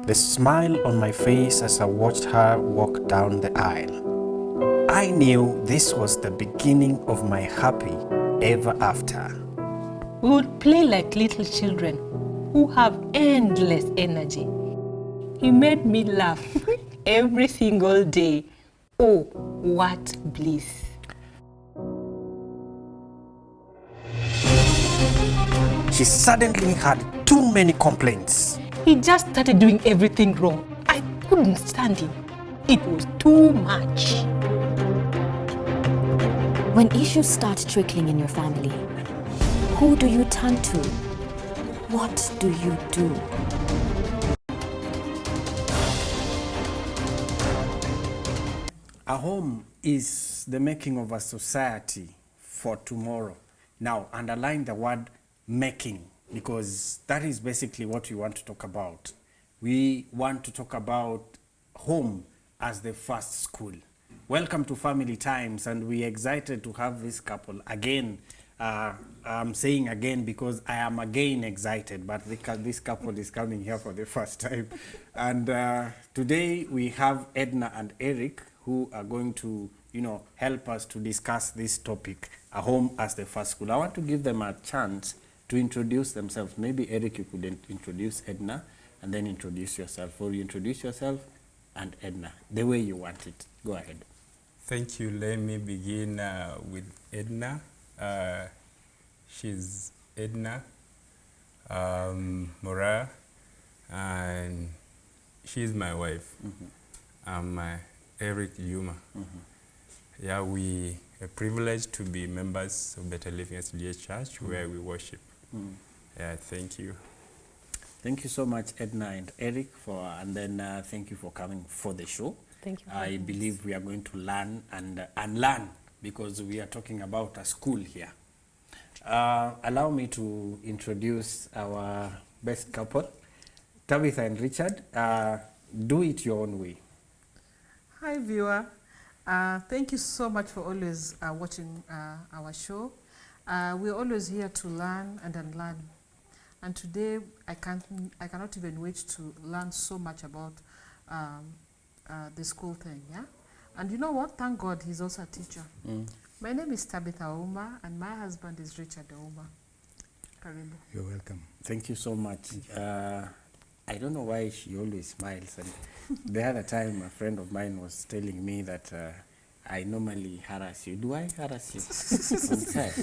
the smile on my face as I watched her walk down the aisle. I knew this was the beginning of my happy ever after. We would play like little children who have endless energy. He made me laugh every single day. Oh, what bliss. She suddenly had too many complaints. He just started doing everything wrong. I couldn't stand him. It was too much. When issues start trickling in your family, who do you turn to? What do you do? A home is the making of a society for tomorrow. Now, underline the word making, because that is basically what we want to talk about. We want to talk about home as the first school. Welcome to Family Times, and we're excited to have this couple again. I'm saying again because I am again excited, but this couple is coming here for the first time. And today we have Edna and Eric, who are going to, help us to discuss this topic, a home as the first school. I want to give them a chance to introduce themselves. Maybe Eric, you could introduce Edna and then introduce yourself, or you introduce yourself and Edna, the way you want it. Go ahead. Thank you. Let me begin with Edna. She's Edna Mora, and she's my wife. I'm Eric Yuma. Yeah, we are privileged to be members of Better Living SDA Church, where we worship. Yeah, thank you. Thank you so much, Edna and Eric, and then thank you for coming for the show. Thank you. I believe we are going to learn and unlearn, because we are talking about a school here. Allow me to introduce our best couple, Tabitha and Richard. Do it your own way. Hi, viewer. Thank you so much for always watching our show. We're always here to learn and unlearn. And today, I cannot even wait to learn so much about the school thing, yeah? And you know what? Thank God he's also a teacher. My name is Tabitha Ouma, and my husband is Richard Ouma. Karibu. You're welcome. Thank you so much. I don't know why she always smiles. And the other time, a friend of mine was telling me that I normally harass you. Do I harass you? On set?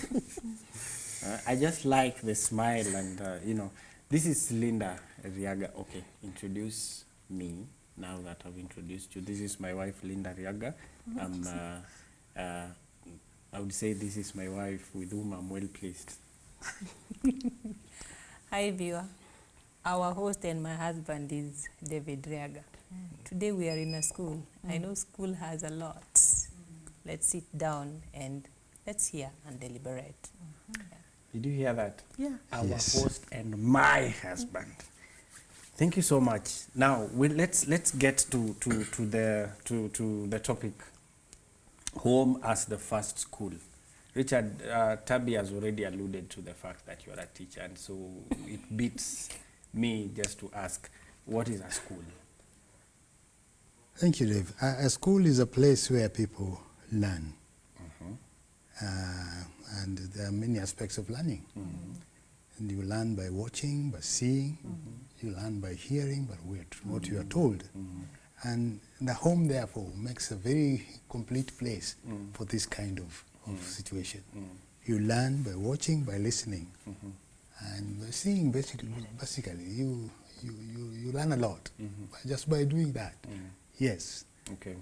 I just like the smile, and this is Linda Riaga. Okay, introduce me now that I've introduced you. This is my wife, Linda Riaga. I would say this is my wife with whom I'm well pleased. Hi, viewer. Our host and my husband is David Riaga. Today we are in a school. I know school has a lot. Let's sit down and let's hear and deliberate. Did you hear that? Yeah. Our Yes. host and my husband. Thank you so much. Now let's get to the topic. Home as the first school. Richard, Tabby has already alluded to the fact that you are a teacher, and so it beats me just to ask, what is a school? Thank you, Dave. A school is a place where people learn. And there are many aspects of learning. And you learn by watching, by seeing. You learn by hearing, by what you are told. And the home, therefore, makes a very complete place for this kind of situation. You learn by watching, by listening. And by seeing, basically you learn a lot just by doing that. Yes. Okay.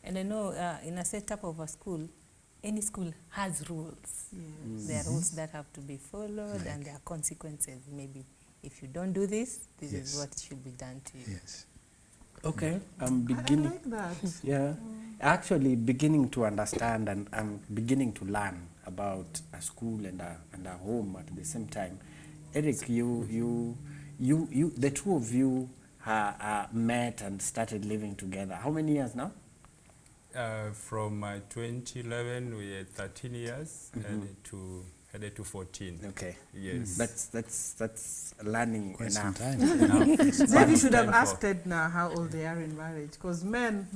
And I know in a setup of a school, any school has rules. Yes. There are rules that have to be followed, and there are consequences. Maybe if you don't do this, this is Yes. what should be done to you. Yes. Okay. I'm I beginning. like that. Yeah. Actually beginning to understand, and I'm beginning to learn about a school and a home at the same time. Eric, you the two of you met and started living together. How many years now? From 2011, we had 13 years, and to headed to 14. Okay. Yes. That's learning Quite some enough. time. Maybe you should have Time for- asked Edna how old they are in marriage, because men,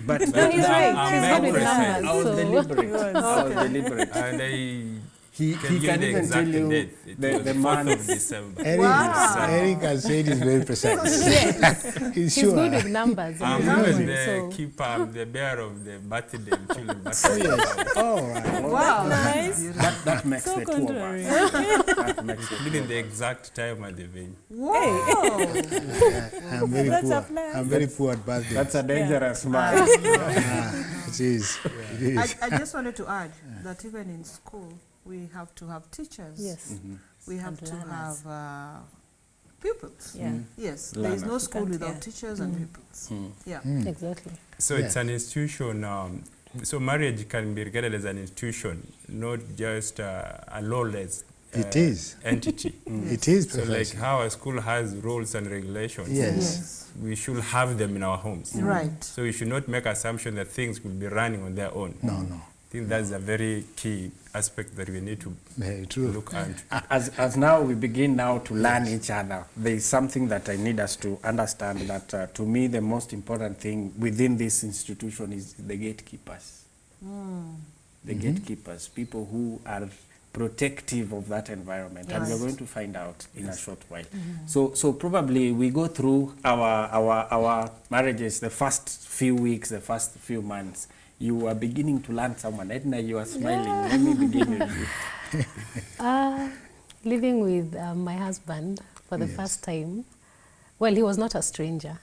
But he's right. I'm He's very good with precise. numbers. I was So- deliberate. I was deliberate. And I He can can give the even tell exact you date. It the was 4th of months. December. Eric has said he's very precise. Yes, He's he's sure. good with numbers. I'm and even numbers, the so- keeper, I'm the bearer of the birthday of children. Oh, yes. Oh, right. wow, Nice. That makes So the two of contrary. us. That makes the two Including of the us. exact time at the venue. wow. I'm very That's a poor. plan. I'm very poor at birthdays. That's a dangerous man. It is. It is. I just wanted to add that even in school, we have to have teachers. Yes. We have And to learners. have pupils. Yeah. Yes, there is no Learners. school without Yeah. teachers and pupils. Yeah. Exactly. So it's an institution. So marriage can be regarded as an institution, not just a lawless It is. entity. It is So like precisely. how a school has rules and regulations, Yes. Yes. we should have them in our homes. Right. So we should not make assumption that things will be running on their own. No, no. I think that's a very key aspect that we need to Very true. look at. As now we begin now to learn each other, there is something that I need us to understand that to me the most important thing within this institution is the gatekeepers. The gatekeepers, people who are protective of that environment, and we're Right. going to find out in a short while. So probably we go through our marriages, the first few weeks, the first few months. You are beginning to learn someone. Edna, you are smiling. Let me begin with you. Living with my husband for the Yes. first time, well, he was not a stranger,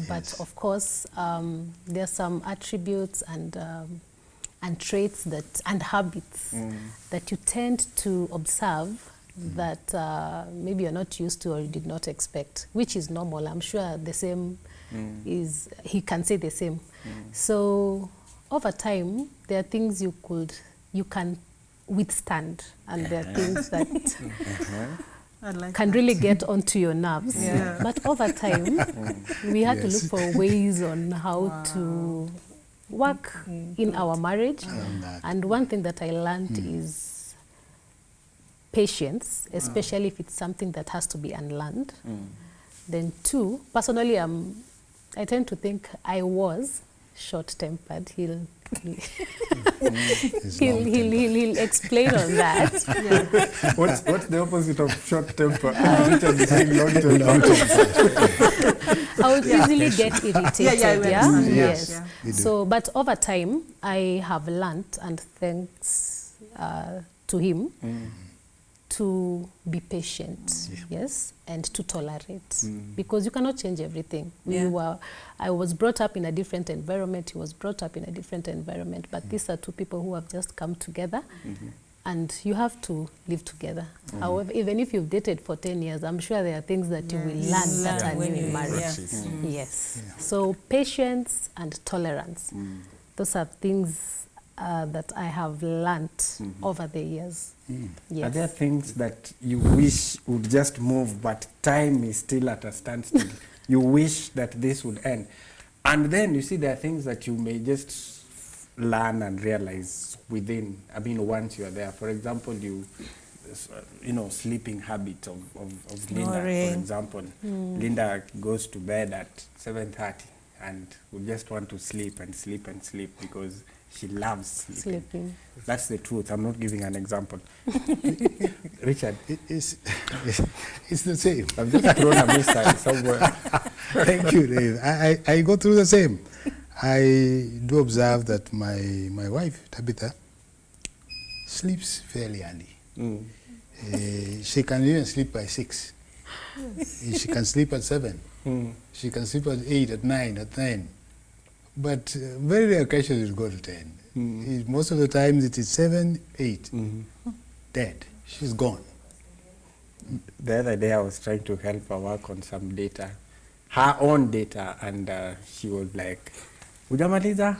but Yes. of course, there are some attributes and traits that and habits that you tend to observe that maybe you're not used to or you did not expect, which is normal. I'm sure the same is, he can say the same. So over time, there are things you can withstand, and there are things that I like can that. really get onto your nerves. Yeah. But over time, we had to Yes. look for ways on how to work in our marriage. Around that. And one thing that I learned is patience, especially if it's something that has to be unlearned. Then two, personally, I tend to think I was short-tempered. He'll It's long-tempered. he'll explain on that. What's the opposite of short temper? Richard is saying long temper. I would easily get irritated. Yeah, we understand. Yes. Yeah. We do. So, but over time, I have learnt, and thanks to him, to be patient, yes, and to tolerate, because you cannot change everything. Yeah. I was brought up in a different environment. He was brought up in a different environment. But these are two people who have just come together, and you have to live together. However, even if you've dated for 10 years, I'm sure there are things that you will learn that are when new in you- marriage. yeah. Yes. So patience and tolerance. Those are things that I have learnt over the years. Yes. Are there things that you wish would just move, but time is still at a standstill? You wish that this would end. And then you see there are things that you may just learn and realize within, once you are there. For example, sleeping habit of Linda, for Snoring. example. Linda goes to bed at 7:30 and we just want to sleep and sleep and sleep because she loves sleeping. Sleeping. That's the truth. I'm not giving an example. Richard, It's the same. I've just thrown a missile somewhere. Thank you, Dave. I go through the same. I do observe that my wife, Tabitha, sleeps fairly early. She can even sleep by 6. She can sleep at 7. She can sleep at 8, at 9, at 9. But very rare occasions it will go to 10. Most of the times it is 7, 8. Dead. She's gone. The other day I was trying to help her work on some data, her own data, and she was like, "Ujamaliza,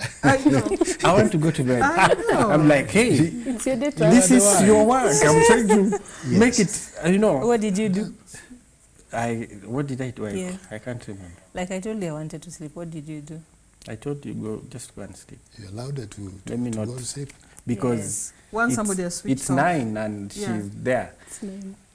I want to go to bed." I'm like, "Hey, It's your data. this is your work. I'm trying to make it, What did you do? What did I do? Yeah. I can't remember. Like I told you I wanted to sleep. What did you do? I told you, just go and sleep. You allowed her to Let me go not. to sleep. because Once it's, somebody has switched it's off. 9 and Yeah. she's there.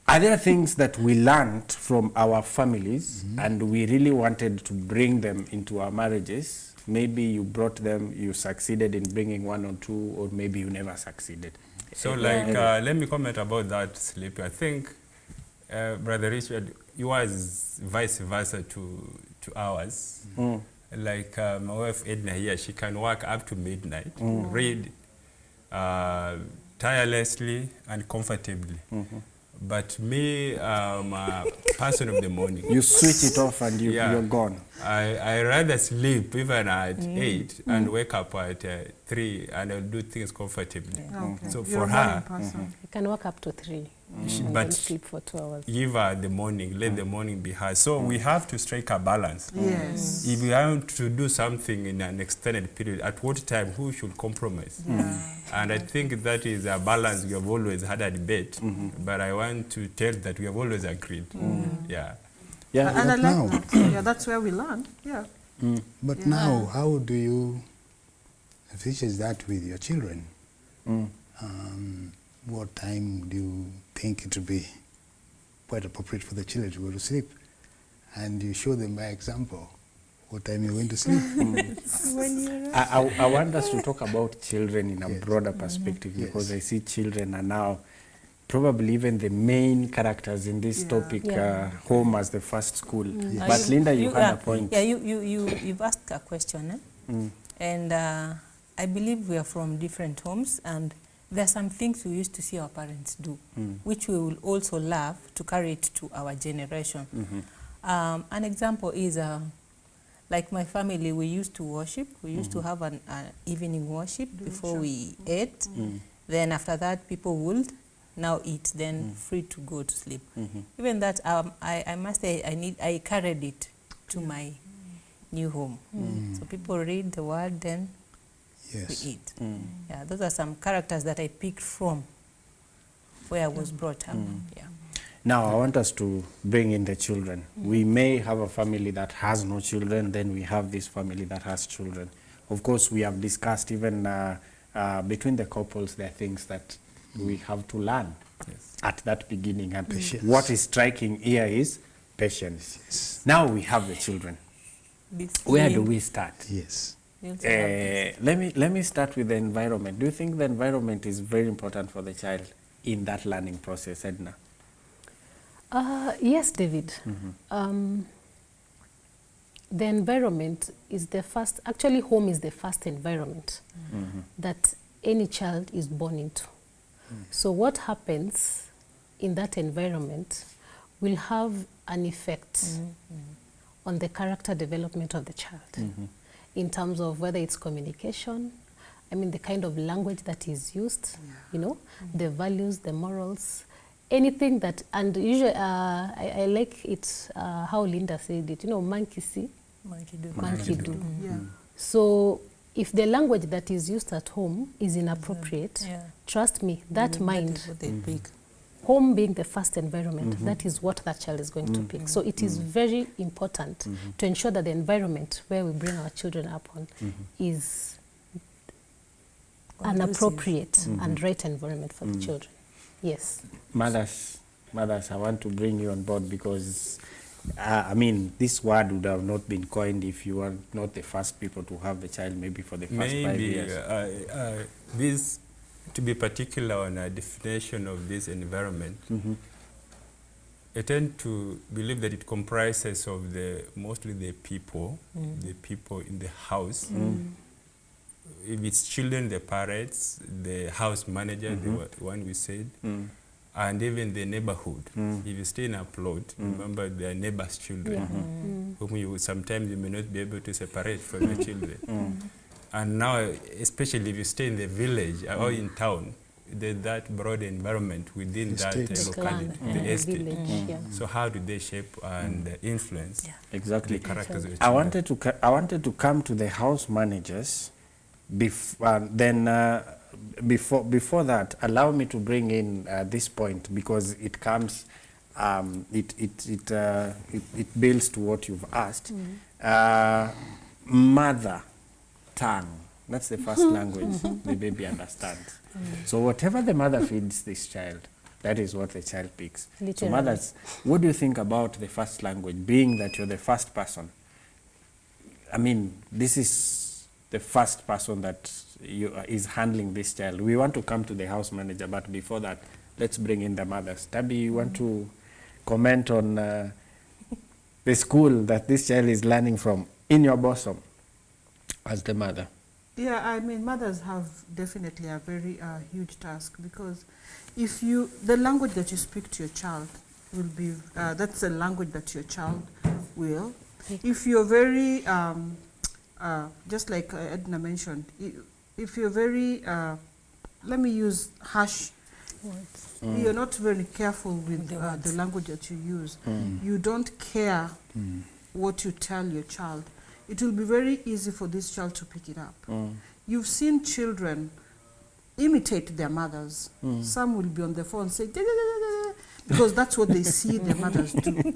Are there things that we learned from our families and we really wanted to bring them into our marriages? Maybe you brought them, you succeeded in bringing 1 or 2, or maybe you never succeeded. So let me comment about that, Sleepy. I think, Brother Richard, yours vice versa to ours. Like my wife Edna here, she can work up to midnight, read tirelessly and comfortably. But me, I'm a person of the morning. You switch it off and you're gone. I rather sleep even at 8 and wake up at 3 and I'll do things comfortably. Okay. So You're for a her, morning person. You can work up to 3 and but then sleep for 2 hours. give her the morning, let the morning be hers. So we have to strike a balance. Yes. If we want to do something in an extended period, at what time, who should compromise? And I think that is a balance we have always had a debate, but I want to tell that we have always agreed. Yeah. Yeah. And I But like now- that. Yeah, that's where we learn. Yeah. But now, how do you envisage that with your children? What time do you think it would be quite appropriate for the children to go to sleep? And you show them by example what time you're going to sleep. I want us to talk about children in a Yes. broader perspective because Yes. I see children are now probably even the main characters in this topic, home as the first school. But Linda, you had a point. Yeah, you've asked a question, and I believe we are from different homes, and there are some things we used to see our parents do, which we will also love to carry it to our generation. An example is, like my family, we used to worship. We used to have an evening worship before we ate. Then after that, people would now eat, then free to go to sleep. Even that, I must say, I carried it to my new home. So people read the word, then Yes. we eat. Yeah, those are some characters that I picked from where I was brought up. Yeah. Now, I want us to bring in the children. We may have a family that has no children, then we have this family that has children. Of course, we have discussed even between the couples, there are things that we have to learn at that beginning. And Patience. what is striking here is patience. Yes. Now we have the children. Where do we start? Yes. Let me start with the environment. Do you think the environment is very important for the child in that learning process, Edna? Yes, David. The environment is the first, actually home is the first environment that any child is born into. So what happens in that environment will have an effect on the character development of the child in terms of whether it's communication, I mean the kind of language that is used, you know, the values, the morals, anything that, and usually I like it how Linda said it, you know, monkey see, monkey do. Yeah. So if the language that is used at home is inappropriate, trust me, that mind, That is what they pick. home being the first environment, that is what that child is going to pick. So it is very important to ensure that the environment where we bring our children up on is an appropriate and right environment for the children. Yes. Mothers, I want to bring you on board because, I mean, this word would have not been coined if you were not the first people to have the child, maybe for the first 5 Maybe years. this, to be particular on a definition of this environment, I tend to believe that it comprises of mostly the people in the house. If it's children, the parents, the house manager, the one we said, and even the neighborhood. If you stay in a plot, remember there are neighbors' children, whom sometimes you may not be able to separate from your children. And now, especially if you stay in the village or in town, there's that broad environment within that locality, the estate. Village, So how do they shape and influence Exactly. the characters of the I children? wanted to come to the house managers. Before that, allow me to bring in this point because it comes, it builds to what you've asked. Mother tongue That's the first language the baby understands. So whatever the mother feeds this child, that is what the child picks. So Literally. mothers, what do you think about the first language, being that you're the first person? I mean, this is the first person that is handling this child. We want to come to the house manager, but before that, let's bring in the mothers. Tabby, you want to comment on the school that this child is learning from in your bosom as the mother? Yeah, I mean, mothers have definitely a very huge task, because if you, the language that you speak to your child will be, that's the language that your child will. If you're very, just like Edna mentioned, if you're very, let me use harsh words, you're not very careful with the language that you use, you don't care what you tell your child, it will be very easy for this child to pick it up. You've seen children imitate their mothers. Some will be on the phone say, "Da, da, da, da, da," because that's what they see their mothers do.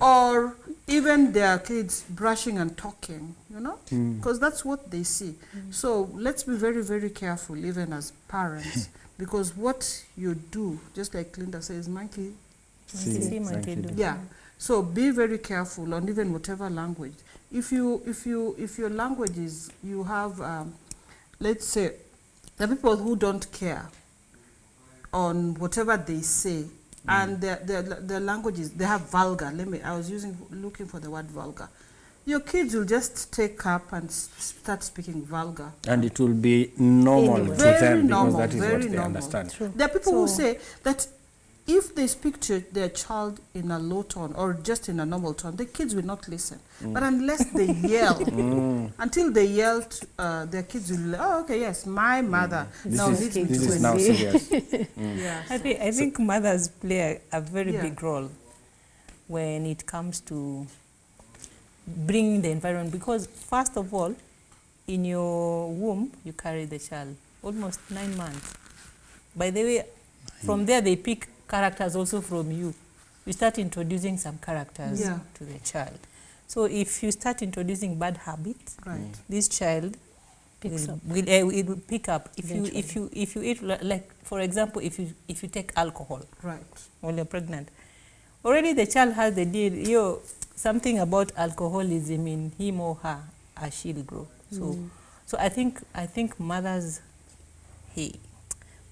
Or even their kids brushing and talking, you know, because that's what they see. So let's be very, very careful, even as parents, because what you do, just like Linda says, monkey See, monkey do. yeah. So be very careful on even whatever language. If your language is, you have, let's say, the people who don't care on whatever they say, and their languages, they have vulgar. I was looking for the word vulgar. Your kids will just take up and start speaking vulgar. And it will be normal to Very them, normal, because that is very what they normal. understand. There are people who say that if they speak to their child in a low tone or just in a normal tone, the kids will not listen. But unless they yell, until they yell, their kids will, oh, okay, yes, my mother. Now This is now serious. Yeah, I think mothers play a very Yeah. big role when it comes to bringing the environment, because first of all, in your womb, you carry the child almost 9 months. By the way, from there they pick characters also from you. You start introducing some characters Yeah. to the child. So if you start introducing bad habits, right. this child Picks up. it will pick up. Eventually. If you eat, like for example, if you take alcohol Right. while you're pregnant, already the child has the deal. Something about alcoholism in him or her as she'll grow. So I think mothers, we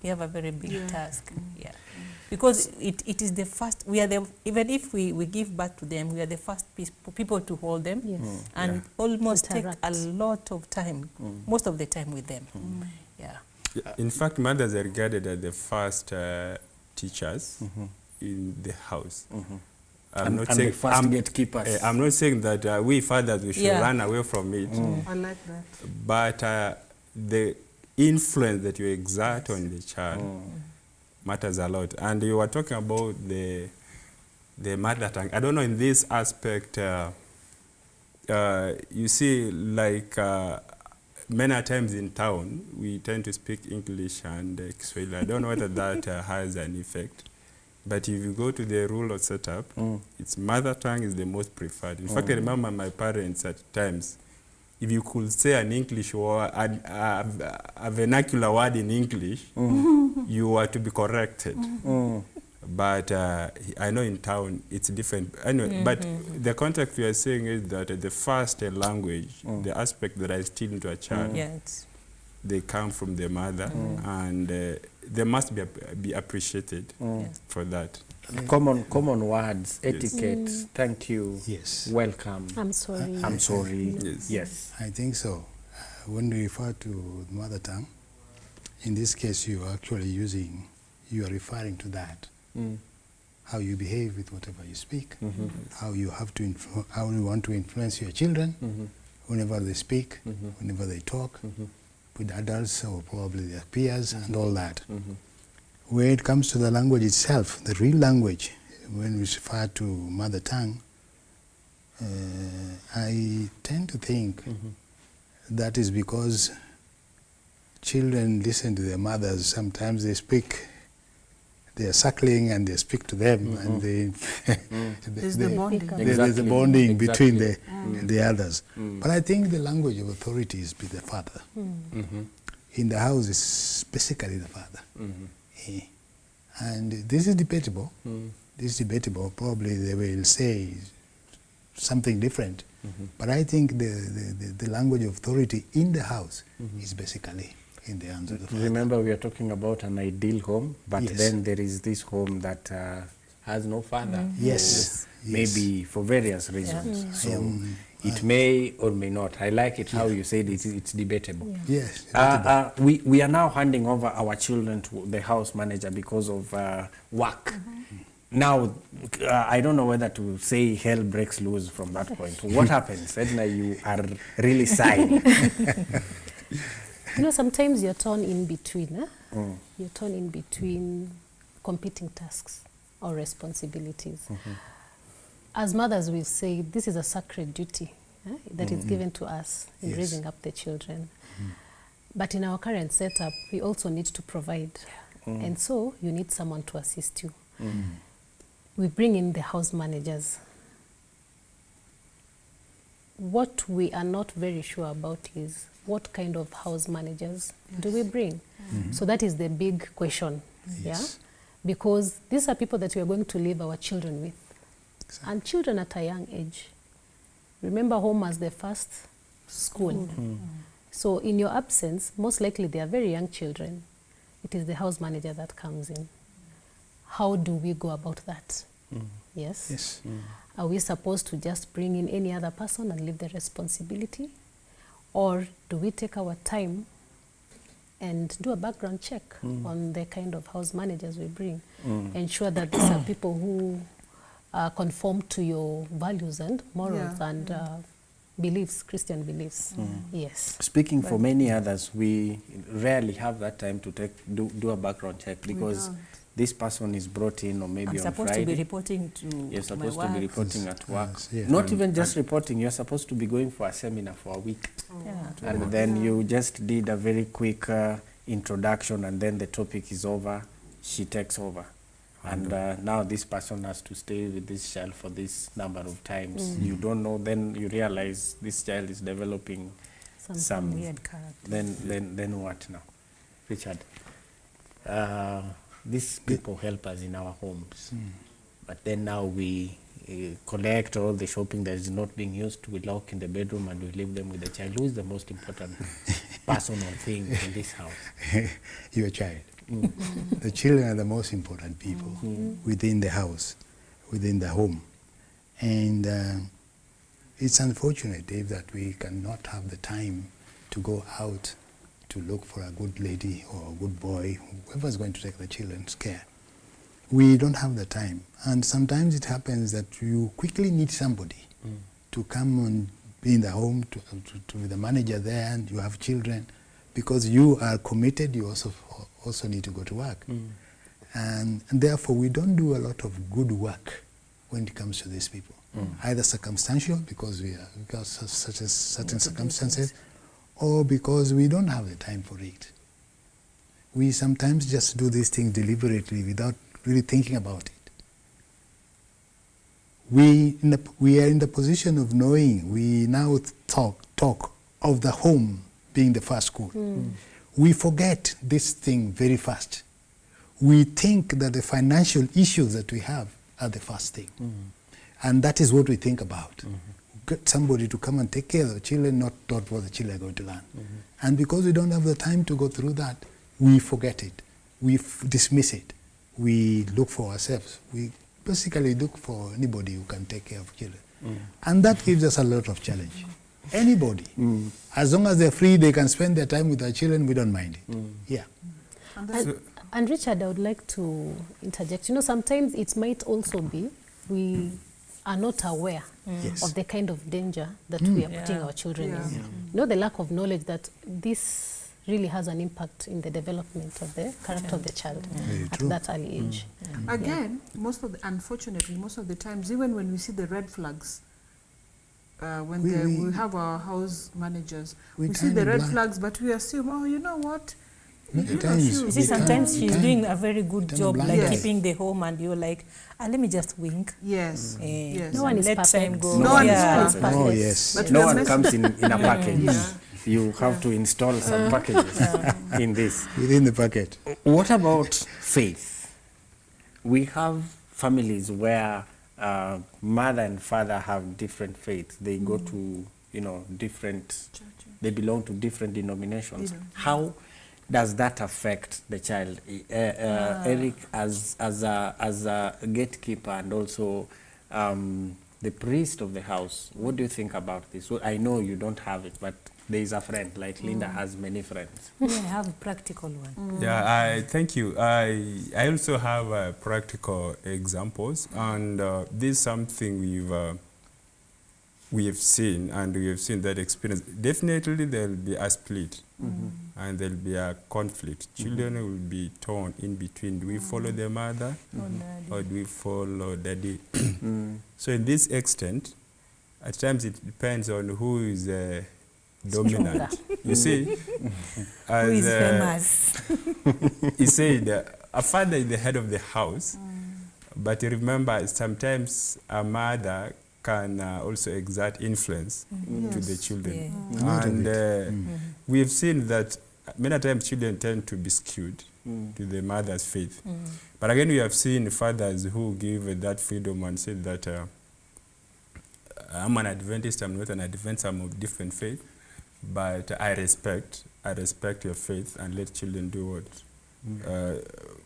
have a very big task. Yeah. Because it is the first, even if we give birth to them, we are the first people to hold them, Yes. and almost take Interact. a lot of time, most of the time with them. Yeah. In fact, mothers are regarded as the first teachers in the house. I'm not and saying the first gatekeepers. I'm not saying that we fathers we should Yeah. run away from it, I like that. but the influence that you exert on the child matters a lot. And you were talking about the mother tongue. I don't know, in this aspect, you see, like many times in town, we tend to speak English and Kiswahili. I don't know whether that has an effect. But if you go to the rural setup, its mother tongue is the most preferred. In fact, I remember my parents at times, if you could say an English word, a vernacular word in English, you were to be corrected. But I know in town it's different. Anyway, but the context we are saying is that the first language, the aspect that I instill into a child, Yeah. It's, they come from the mother, and they must be appreciated for that. Common words, etiquette, thank you, Yes. welcome, I'm sorry. I'm sorry. Yes. Yes. I think so. When we refer to mother tongue, in this case you are actually you are referring to that. How you behave with whatever you speak, how you have to, how you want to influence your children whenever they speak, whenever they talk, with adults or probably their peers and all that. When it comes to the language itself, the real language, when we refer to mother tongue, I tend to think that is because children listen to their mothers. Sometimes they speak they are suckling and they speak to them, and they, There's the bonding. there's a Exactly. bonding between Exactly. the others. But I think the language of authority is with the father. In the house, it's basically the father. Eh, And this is debatable. This is debatable. Probably they will say something different. But I think the language of authority in the house is basically in the hands of the father. Remember, we are talking about an ideal home, but Yes. then there is this home that has no father. Yes, Who Maybe for various reasons. I So am- it may or may not. I like it how you said it's debatable. Yes. We are now handing over our children to the house manager because of work. Now, I don't know whether to say hell breaks loose from that point. What happens? Edna, you are really sighing. You know, sometimes you're torn in between. You're torn in between competing tasks or responsibilities. As mothers, we say this is a sacred duty that is given to us in Yes. raising up the children. But in our current setup, we also need to provide. And so you need someone to assist you. We bring in the house managers. What we are not very sure about is what kind of house managers do we bring? So that is the big question. Yes. Yeah? Because these are people that we are going to leave our children with. And children at a young age. Remember home as the first school. So in your absence, most likely they are very young children. It is the house manager that comes in. How do we go about that? Yes? Yes. Are we supposed to just bring in any other person and leave the responsibility? Or do we take our time and do a background check on the kind of house managers we bring? Ensure that these are people who conform to your values and morals Yeah. and beliefs, Christian beliefs. Yes. Speaking for many others, we rarely have that time to do a background check because don't. this person is brought in or maybe I'm on supposed Friday. to be reporting to You're my supposed to be work. reporting at work. Yes, yeah. Not even just reporting, you're supposed to be going for a seminar for a week. Yeah. And then you just did a very quick introduction and then the topic is over, she takes over. And now this person has to stay with this child for this number of times. You don't know, then you realize this child is developing some weird character. Then what now? Richard, these people help us in our homes. But then now we collect all the shopping that is not being used, we lock in the bedroom and we leave them with the child. Who is the most important person or thing in this house? Your child. The children are the most important people within the house, within the home. And it's unfortunate, Dave, that we cannot have the time to go out to look for a good lady or a good boy, whoever is going to take the children's care. We don't have the time. And sometimes it happens that you quickly need somebody to come and be in the home, to be the manager there, and you have children. Because you are committed, you also need to go to work. And therefore, we don't do a lot of good work when it comes to these people. Either circumstantial, because of certain circumstances, or because we don't have the time for it. We sometimes just do these things deliberately without really thinking about it. We are in the position of knowing, we now talk of the home being the first school. We forget this thing very fast. We think that the financial issues that we have are the first thing. And that is what we think about. Get somebody to come and take care of the children, not what the children are going to learn. And because we don't have the time to go through that, we forget it. We dismiss it. We look for ourselves. We basically look for anybody who can take care of children. And that gives us a lot of challenge. Anybody. As long as they're free, they can spend their time with their children, we don't mind it. Yeah. And Richard, I would like to interject. You know, sometimes it might also be we are not aware Yes. of the kind of danger that we are putting Yeah. our children Yeah. in. You know, the lack of knowledge that this really has an impact in the development of the character of the child Very at true. that early age. Again, unfortunately, most of the times, even when we see the red flags, when we have our house managers, we we see the kind of red blind. flags, but we assume, oh, you know what? Many times. You see, we sometimes turn- she's turn- doing a very good turn a job, blind like eye. keeping the home, and you're like, let me just wink. Yes. Eh, Yes. No one is let time perfect. go. No one is Yeah. perfect. Oh, yes. But No we are one meant- comes in a package. Yeah. You have to install some packages in this. Within the packet. What about faith? We have families where mother and father have different faiths. They go to, different, they belong to different denominations. How does that affect the child? Eric, as a gatekeeper and also the priest of the house, what do you think about this? Well, I know you don't have it, but there is a friend, like Linda has many friends. Yeah, I have a practical one. Yeah, thank you. I also have practical examples, and this is something we have seen, and we have seen that experience. Definitely, there will be a split, and there will be a conflict. Children will be torn in between. Do we follow the mother, or do we follow daddy? So, in this extent, at times it depends on who is dominant. You see, Who is famous? he said, a father is the head of the house, but remember, sometimes a mother can also exert influence to the children. Yeah. And we have seen that many times children tend to be skewed to the mother's faith. But again, we have seen fathers who give that freedom and said that I'm an Adventist, I'm not an Adventist, I'm of different faith, but I respect your faith, and let children do what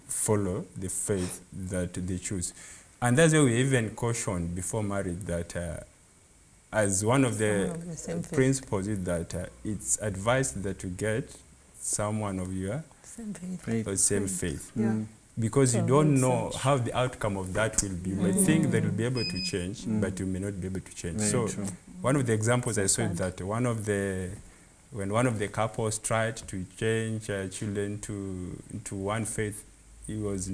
follow the faith that they choose. And that's why we even cautioned before marriage that as one of the same faith. principles is that it's advised that you get someone of your Same faith. same faith. Yeah. Because you So don't makes know sense. how the outcome of that will be. You might think that you'll be able to change, but you may not be able to change. Very So true. one of the examples I saw is that when one of the couples tried to change children to one faith, he was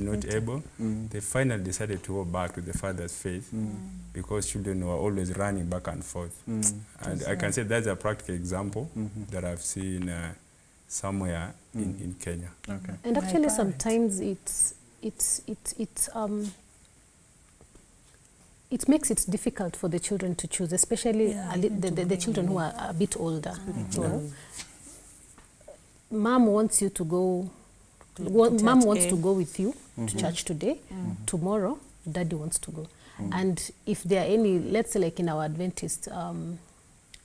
not able. They finally decided to go back to the father's faith because children were always running back and forth. And I can say that's a practical example that I've seen somewhere in Kenya. Okay. And My actually, parents. sometimes it makes it difficult for the children to choose, especially Yeah, the children who are a bit older. Mom wants you to go. Mom church, wants eh? to go with you to church today. Tomorrow, daddy wants to go. And if there are any, let's say like in our Adventist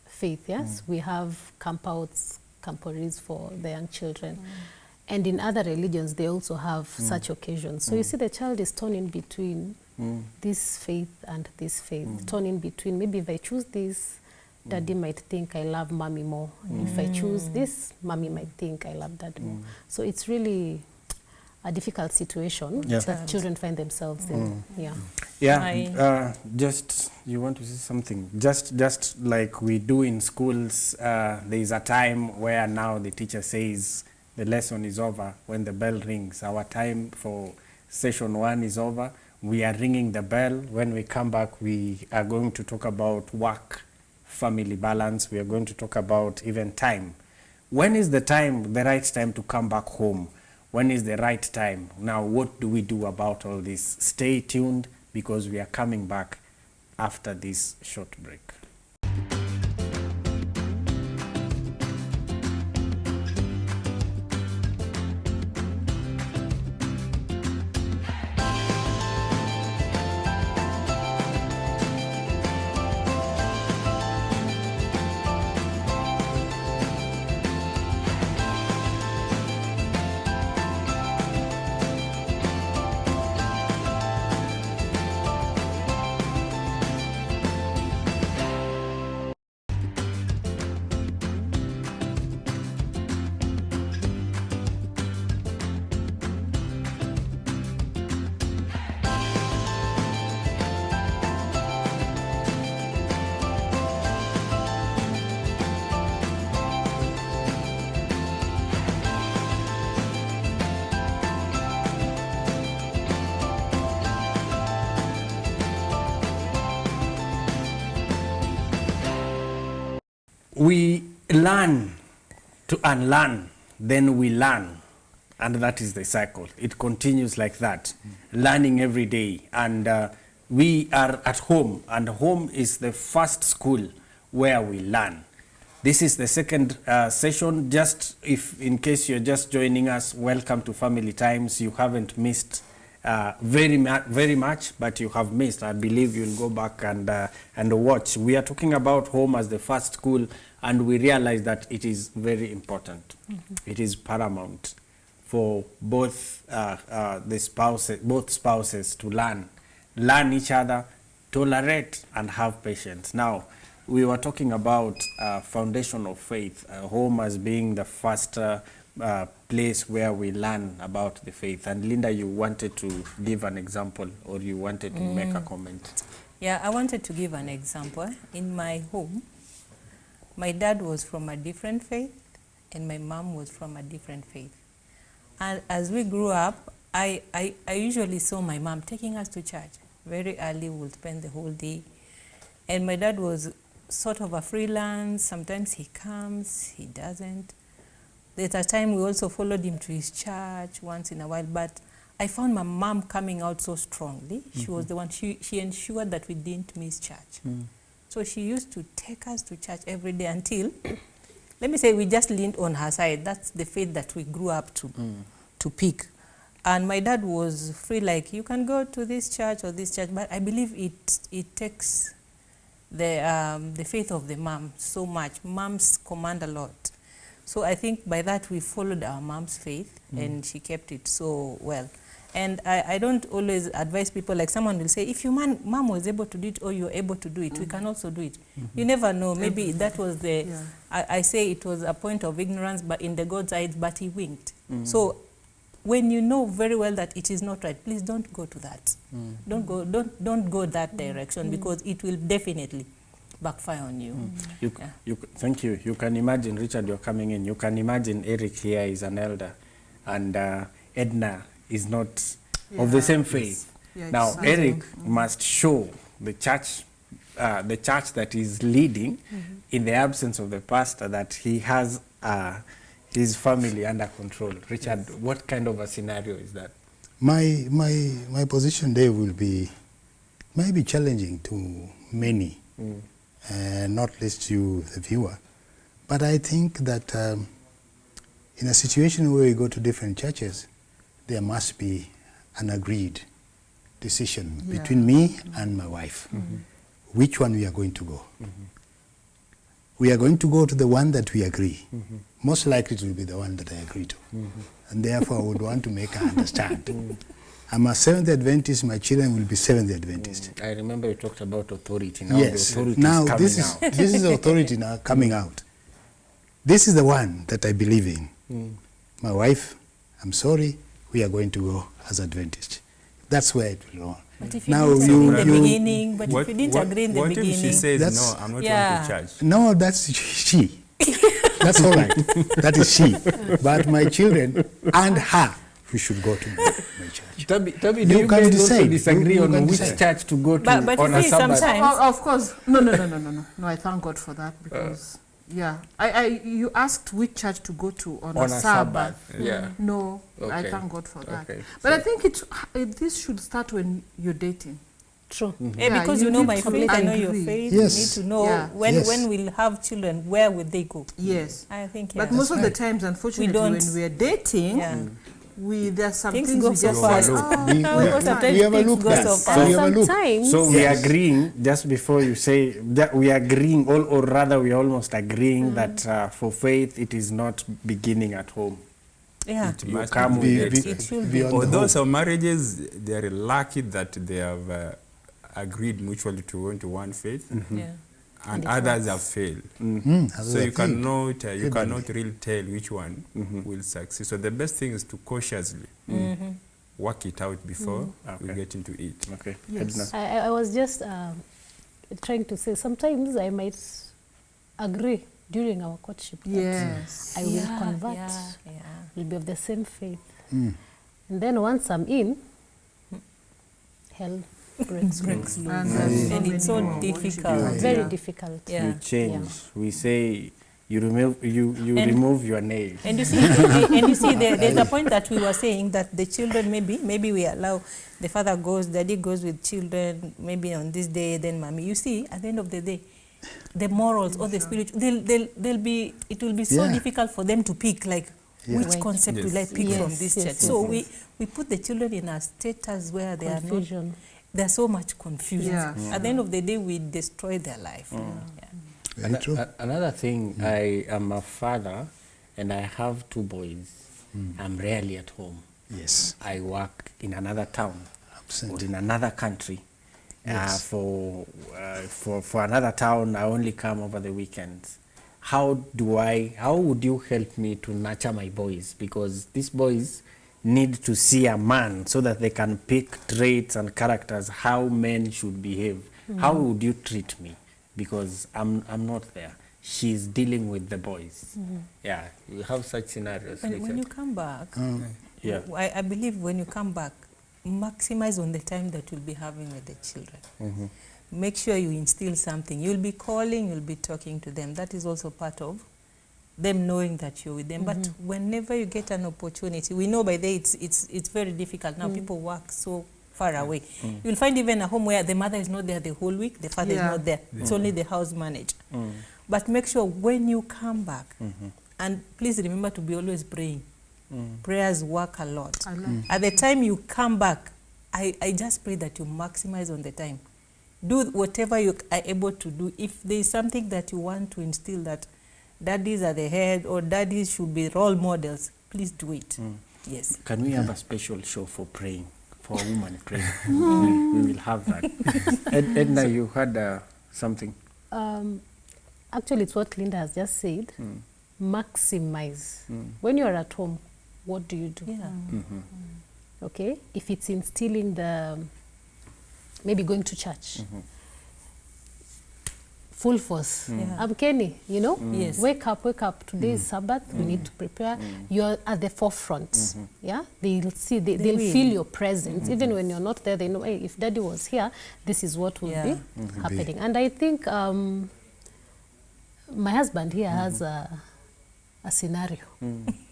faith, yes, we have campouts, camporees for the young children. And in other religions, they also have such occasions. So you see the child is torn in between this faith and this faith, torn in between. Maybe if I choose this, daddy might think I love mommy more. If I choose this, mommy might think I love dad more. So it's really a difficult situation Yeah. that children find themselves in. Yeah. Yeah, just, you want to say something? Just like we do in schools, there is a time where now the teacher says the lesson is over when the bell rings. Our time for session 1 is over. We are ringing the bell. When we come back, we are going to talk about work, family balance. We are going to talk about even time. When is the right time to come back home? When is the right time? Now, what do we do about all this? Stay tuned, because we are coming back after this short break. We learn to unlearn then we learn. And that is the cycle. It continues like that, learning every day. And we are at home, and home is the first school where we learn. This is the second session. Just if, in case you're just joining us, welcome to Family Times. You haven't missed very much, but you have missed. I believe you'll go back and watch. We are talking about home as the first school, and we realize that it is very important. It is paramount for both both spouses to learn each other, tolerate, and have patience. Now, we were talking about foundation of faith, home as being the first place where we learn about the faith. And Linda, you wanted to give an example, or you wanted to make a comment. Yeah, I wanted to give an example. In my home, my dad was from a different faith, and my mom was from a different faith. And as we grew up, I usually saw my mom taking us to church. Very early, we'll spend the whole day. And my dad was sort of a freelance. Sometimes he comes, he doesn't. At a time, we also followed him to his church once in a while. But I found my mom coming out so strongly. She was the one, she ensured that we didn't miss church. So she used to take us to church every day until, let me say, we just leaned on her side. That's the faith that we grew up to pick. And my dad was free, like, you can go to this church or this church, but I believe it takes the faith of the mom so much. Moms command a lot. So I think by that we followed our mom's faith, and she kept it so well. And I don't always advise people, like someone will say, if your mom was able to do it or you're able to do it, we can also do it. You never know. Maybe that was the, I say it was a point of ignorance, but in the God's eyes, but he winked. So when you know very well that it is not right, please don't go to that. Don't go that direction, because it will definitely backfire on you. Thank you. You can imagine, Richard, you're coming in. You can imagine Eric here is an elder, and Edna is not of the same faith. Now, Eric must show the church that is leading, in the absence of the pastor, that he has his family under control. Richard, what kind of a scenario is that? My position there will be maybe challenging to many, not least you, the viewer. But I think that in a situation where we go to different churches, there must be an agreed decision between me and my wife, which one we are going to go. We are going to go to the one that we agree. Most likely it will be the one that I agree to. And therefore I would want to make her understand. I'm a Seventh Adventist, my children will be Seventh Adventist. I remember you talked about authority. Now yes, the authority now is coming out. this is authority now coming out. This is the one that I believe in. My wife, I'm sorry, we are going to go as Adventist. That's where it will go. But if you didn't agree in the beginning, but if you didn't agree in the what beginning. What if she says, no, I'm not going to church? No, that's she. That's all right. That is she. But my children and her, we should go to my church. Tabi, do you guys also disagree on which church to go to but on you a see, Sabbath? sometimes. Of course. No, I thank God for that, because you asked which church to go to on a Sabbath. No, I thank God for that. But I think this should start when you're dating. True. Because you know my faith, I know your faith. Yes. You need to know when we'll have children, where would they go? Yes. I think. But most of the times, unfortunately, when we're dating, there's some things we just we overlook that. So we are agreeing, just before you say that, we are agreeing, or rather we are almost agreeing that for faith it is not beginning at home. Yeah. It must come be with it should be. Although some marriages, they are lucky that they have agreed mutually to go into one faith, and others have failed. So you cannot really tell which one will succeed. So the best thing is to cautiously work it out before we get into it. Okay. Yes. I was just trying to say, sometimes I might agree during our courtship. Yes. I will convert. We'll be of the same faith. And then once I'm in, hell breaks loose. And it's so difficult. Very difficult. We change. We say you remove your nail. And you see, there's a point that we were saying that the children, maybe we allow the father goes, daddy goes with children, maybe on this day, then mommy. You see, at the end of the day, the morals or the spirit, it will be so difficult for them to pick, like, which concept will I pick from this church? So we put the children in a status where they are not, there's so much confusion. At the end of the day, we destroy their life. Very true. Another thing, I am a father and I have 2 boys. I'm rarely at home. Yes. I work in another town Absent. or in another country. Yes. For another town, I only come over the weekends. How would you help me to nurture my boys? Because these boys need to see a man so that they can pick traits and characters, how men should behave. How would you treat me? Because I'm not there. She's dealing with the boys. Yeah, you have such scenarios. When you come back, yeah. I believe when you come back, maximize on the time that you'll be having with the children. Make sure you instill something. You'll be calling, you'll be talking to them. That is also part of them knowing that you're with them. But whenever you get an opportunity, we know by day it's very difficult. Now people work so far away. You'll find even a home where the mother is not there the whole week, the father is not there. It's only the house manager. But make sure when you come back, and please remember to be always praying. Prayers work a lot. At the time you come back, I just pray that you maximize on the time. Do whatever you are able to do. If there is something that you want to instill, that daddies are the head or daddies should be role models, please do it. Yes. Can we have a special show for praying, for women praying? We will have that. Edna, you had something. Actually, it's what Linda has just said. Maximize. When you're at home, what do you do? Okay? If it's instilling maybe going to church, full force. I'm Kenny, you know? Yes. Wake up. Today is Sabbath. We need to prepare. You're at the forefront. Yeah? They'll see, they'll feel your presence. Even when you're not there, they know, hey, if daddy was here, this is what will be happening. And I think my husband here has a scenario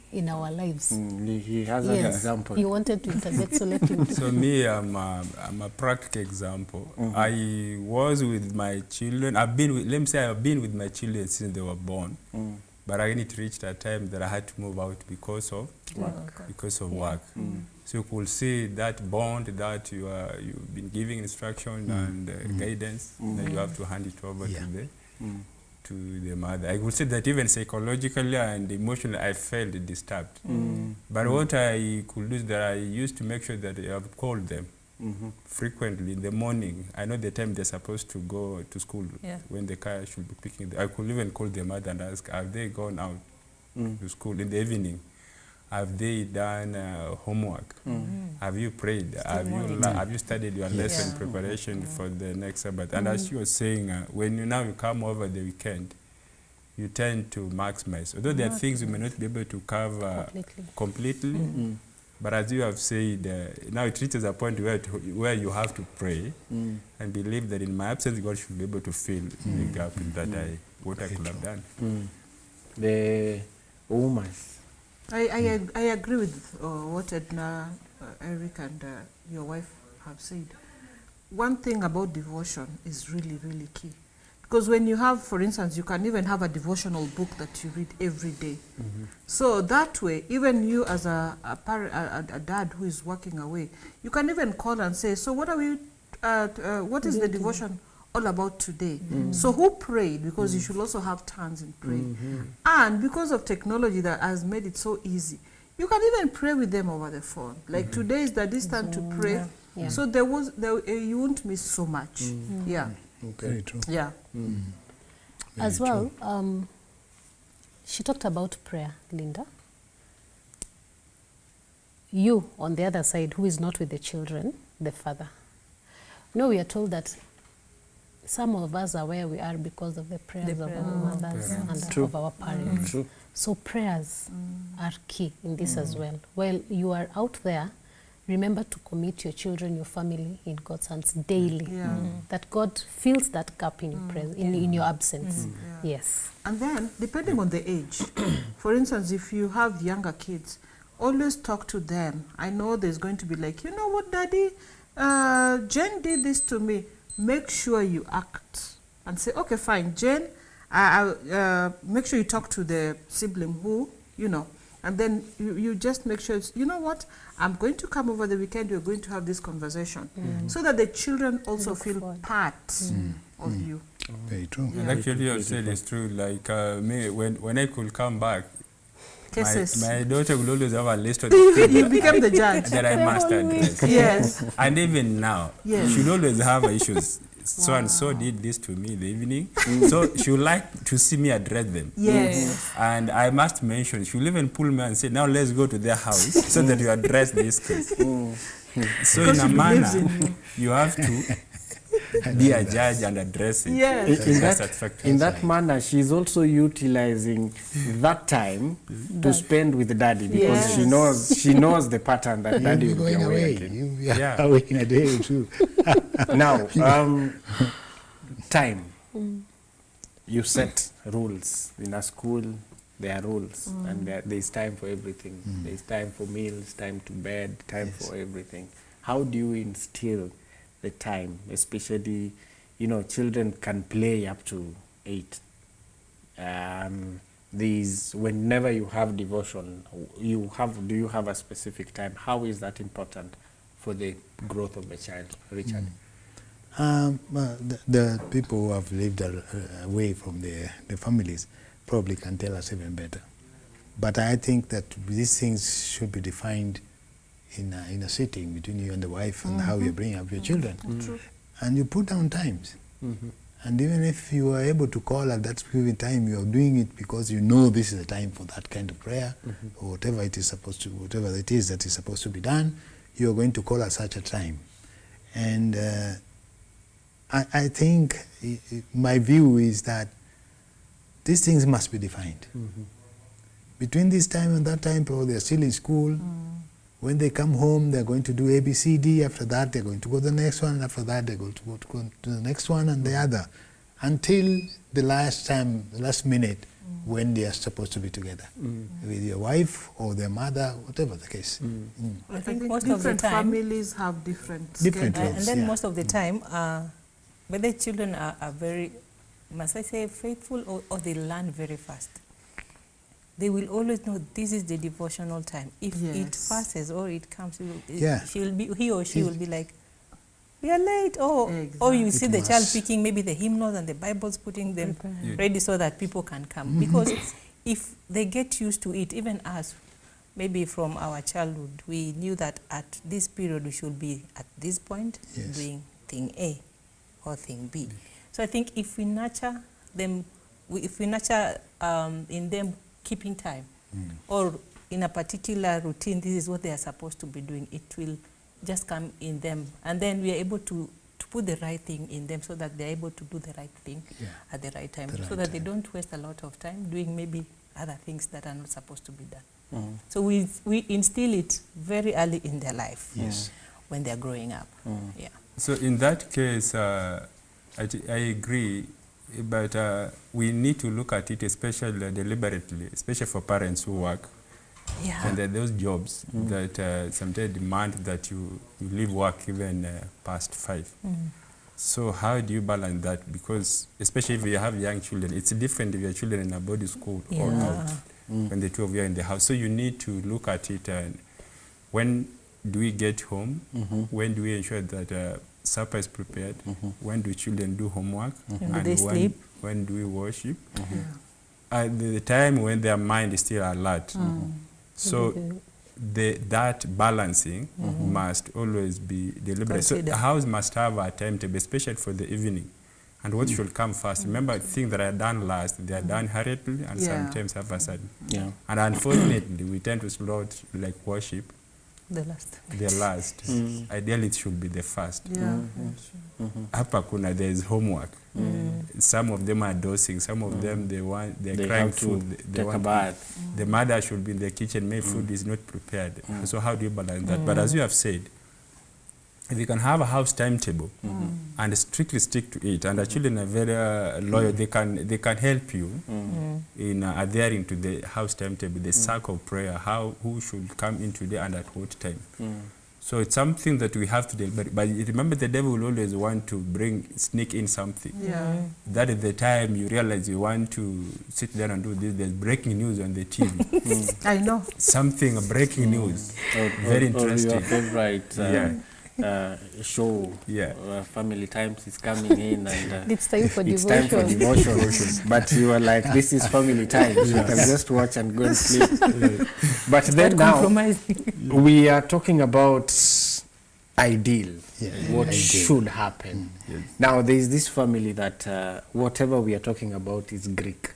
in our lives. He has an example. He wanted to interject, so let him. So me, I'm a practical example. I was with my children. Let me say I've been with my children since they were born. But I it reached a time that I had to move out because of work. So you could see that bond that you've been giving instruction and guidance, then you have to hand it over to the mother. I would say that even psychologically and emotionally, I felt disturbed. But what I could do is that I used to make sure that I have called them frequently in the morning. I know the time they're supposed to go to school, when the car should be picking them. I could even call the mother and ask, have they gone out to school in the evening? Have they done homework? Have you prayed? Have you studied your lesson preparation for the next Sabbath? And as you were saying, when you come over the weekend, you tend to maximize. Although there are things you may not be able to cover completely, but as you have said, now it reaches a point where you have to pray and believe that in my absence, God should be able to fill the gap that what I could have done. The woman. I agree with what Edna, Eric, and your wife have said. One thing about devotion is really, really key. Because when you have, for instance, you can even have a devotional book that you read every day. So that way, even you as a dad who is working away, you can even call and say, so what is the devotion all about today? So who prayed? Because you should also have turns in praying. And because of technology that has made it so easy, you can even pray with them over the phone. Like today is the distance to pray. So you won't miss so much. Very true. As well, she talked about prayer, Linda. You, on the other side, who is not with the children, the father. No, we are told that some of us are where we are because of the prayers of our mothers and of our parents. So prayers are key in this as well. While you are out there, remember to commit your children, your family in God's hands daily. That God fills that gap in your in your absence. Yes. And then, depending on the age, for instance, if you have younger kids, always talk to them. I know there's going to be like, you know what, Daddy, Jen did this to me. Make sure you act and say, okay, fine, Jen, make sure you talk to the sibling who, you know, and then you just make sure, you know what, I'm going to come over the weekend, we're going to have this conversation. So that the children also feel part of you. Very true. Yeah. And actually, you said it's true. Like me, when I could come back, Cases. my daughter will always have a list of You became the judge. that I must address. Yes. And even now, Yes. she'll always have issues. So and so did this to me in the evening. So she would like to see me address them. Yes. And I must mention, she'll even pull me and say, now let's go to their house so that you address this case. So in a manner, you have to be a judge and address it. Yes. In that manner, she's also utilizing that time to spend with daddy, because Yes. she knows the pattern that daddy You'll be will be going away away. again. You'll be Yeah. away in a day or two. Now, time. You set rules in a school. There are rules, and there's time for everything. There's time for meals, time to bed, time for everything. How do you instill the time, especially, you know, children can play up to 8. Whenever you have devotion, do you have a specific time? How is that important for the growth of the child, Richard? The people who have lived away from their families probably can tell us even better. But I think that these things should be defined in a sitting between you and the wife, and how you bring up your children. And you put down times. And even if you are able to call at that given time, you are doing it because you know this is a time for that kind of prayer, or whatever it is whatever it is that is supposed to be done, you are going to call at such a time. And I think my view is that these things must be defined. Between this time and that time, probably they're still in school. When they come home, they're going to do A, B, C, D. After that, they're going to go to the next one. After that, they're going to go to the next one and the other, until the last minute when they are supposed to be together with your wife or their mother, whatever the case. I I think think most of the different time, families have different Different schedules. roles. and then yeah. most of the time, whether children are very, must I say, faithful, or they learn very fast. They will always know this is the devotional time. If it Yes. passes or it comes, Yeah. he or she will be like, we are late. Or you see Exactly. the child picking maybe the hymnals and the Bibles, putting them ready so that people can come. Because if they get used to it, even us, maybe from our childhood, we knew that at this period we should be at this point doing thing A or thing B. So I think if we nurture them, in them keeping time, or in a particular routine, this is what they are supposed to be doing, it will just come in them. And then we are able to put the right thing in them so that they're able to do the right thing at the right time, so that they don't waste a lot of time doing maybe other things that are not supposed to be done. So we instill it very early in their life when they're growing up. Yeah. So in that case, I agree, but we need to look at it especially deliberately, especially for parents who work. Yeah. And there are those jobs that sometimes demand that you leave work even past 5. So how do you balance that? Because especially if you have young children, it's different if your children in a boarding school or out when the two of you are in the house. So you need to look at it, and when do we get home? When do we ensure that supper is prepared? When do children do homework? And do they sleep? When do we worship? At the time when their mind is still alert. So that balancing must always be deliberate. So the house must have a timetable, especially for the evening. And what should come first? Remember, things that are done last, they are done hurriedly and sometimes haphazardly. And unfortunately, we tend to slot like worship. The last. The last. Ideally, it should be the first. Hapa kuna there is homework. Some of them are dosing. Some of them they're crying food. They take a bath. The mother should be in the kitchen. Maybe food is not prepared. So how do you balance that? But as you have said, if you can have a house timetable and strictly stick to it, and the children are very loyal, they can help you in adhering to the house timetable, the circle of prayer, who should come in today and at what time. So it's something that we have to do. But remember, the devil will always want to sneak in something. Yeah. That is the time you realize you want to sit down and do this. There's breaking news on the TV. I know. Something, breaking news. Very interesting. Or your favorite show, Family Times is coming in, and It's time for it's devotion. time for devotion. But you are like, this is Family Times. You can just watch and go and sleep. But then now, we are talking about ideal, what should happen. Now, there is this family that whatever we are talking about is Greek.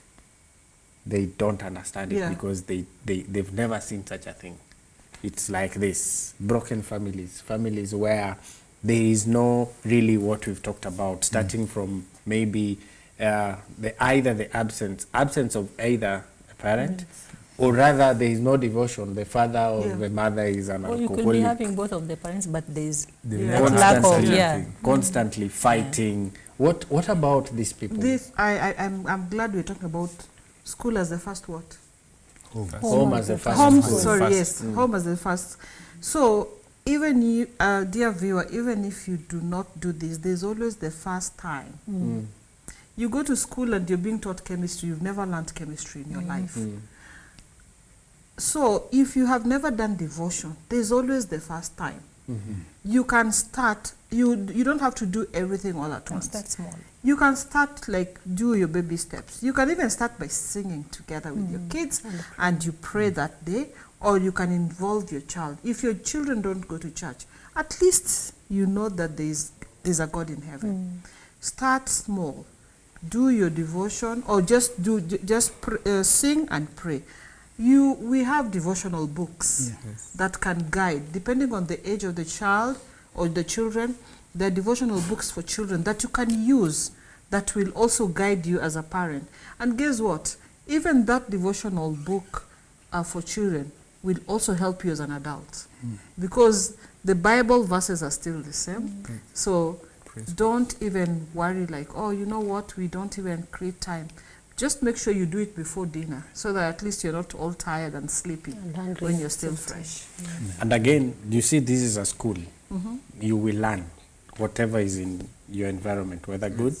They don't understand it because they've never seen such a thing. It's like this, broken families where there is no really what we've talked about, starting from maybe either the absence of either a parent, or rather there is no devotion. The father or the mother is an Or you alcoholic. could be having both of the parents, but there's lack of, constantly fighting. What about these people? I'm glad we're talking about school as the first what? Home as the first Home, school. sorry, yes. Home as the first. So even you, dear viewer, even if you do not do this, there's always the first time. You go to school and you're being taught chemistry, you've never learned chemistry in your life. So if you have never done devotion, there's always the first time. You can start, you don't have to do everything all at once. Start small. You can start, like, do your baby steps. You can even start by singing together with your kids and you pray that day, or you can involve your child. If your children don't go to church, at least you know that there's a God in heaven. Start small. Do your devotion, or just sing and pray. We have devotional books that can guide, depending on the age of the child or the children. There are devotional books for children that you can use that will also guide you as a parent. And guess what? Even that devotional book for children will also help you as an adult, because the Bible verses are still the same. So don't even worry like, oh, you know what, we don't even create time. Just make sure you do it before dinner, so that at least you're not all tired and sleepy when you're still fresh. And again, you see, this is a school. You will learn whatever is in your environment, whether good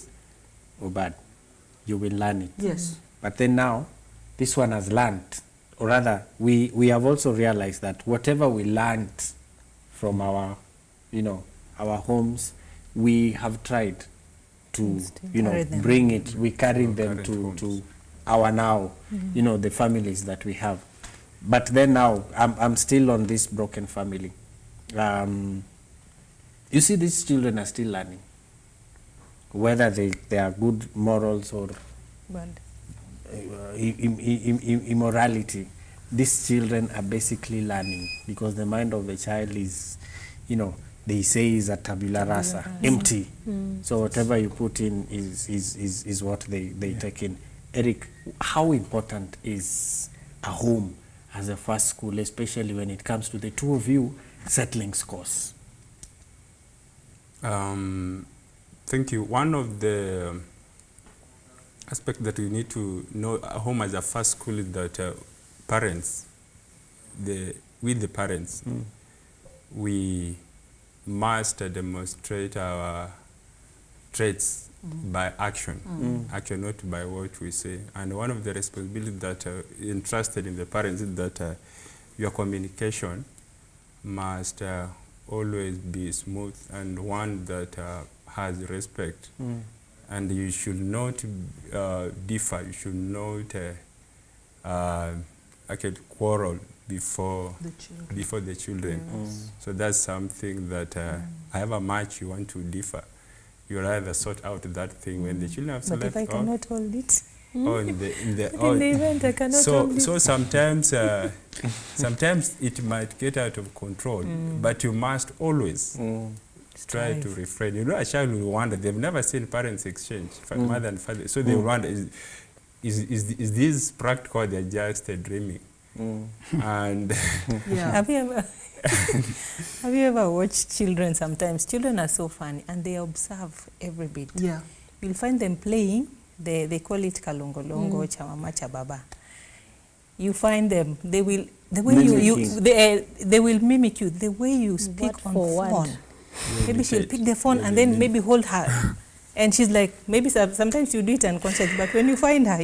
or bad. You will learn it. Yes. But then now, this one has learned, or rather, we have also realized that whatever we learned from our homes, we have tried to, bring it. We carry them to our now, the families that we have. But then now, I'm still on this broken family. You see, these children are still learning, whether they are good morals or immorality. These children are basically learning, because the mind of the child is, they say is a tabula rasa, empty. So whatever you put in is what they take in. Eric, how important is a home as a first school, especially when it comes to the two of you settling scores? Thank you. One of the aspects that we need to know at home as a first school is that parents, with the parents, we must demonstrate our traits by action, action, not by what we say. And one of the responsibilities that entrusted in the parents is that your communication must always be smooth and one that has respect. And you should not differ. You should not actually quarrel before the children. So that's something that however much you want to differ, you rather sort out that thing when the children have But if I cannot hold it, in the event I cannot hold it. So sometimes sometimes it might get out of control, but you must always try to refrain. You know, a child will wonder, they've never seen parents exchange, mother and father, so they will wonder, is this practical, they're just dreaming? And Yeah. Have you ever watched children sometimes? Children are so funny and they observe every bit. Yeah. You'll find them playing, they call it kalongolongo, chamama, chababa. You find them, they will, the way they will mimic you, the way you speak Word on for word. phone. Maybe she'll imitate. pick the phone and then maybe hold her. And she's like, maybe sometimes you do it unconsciously, but when you find her,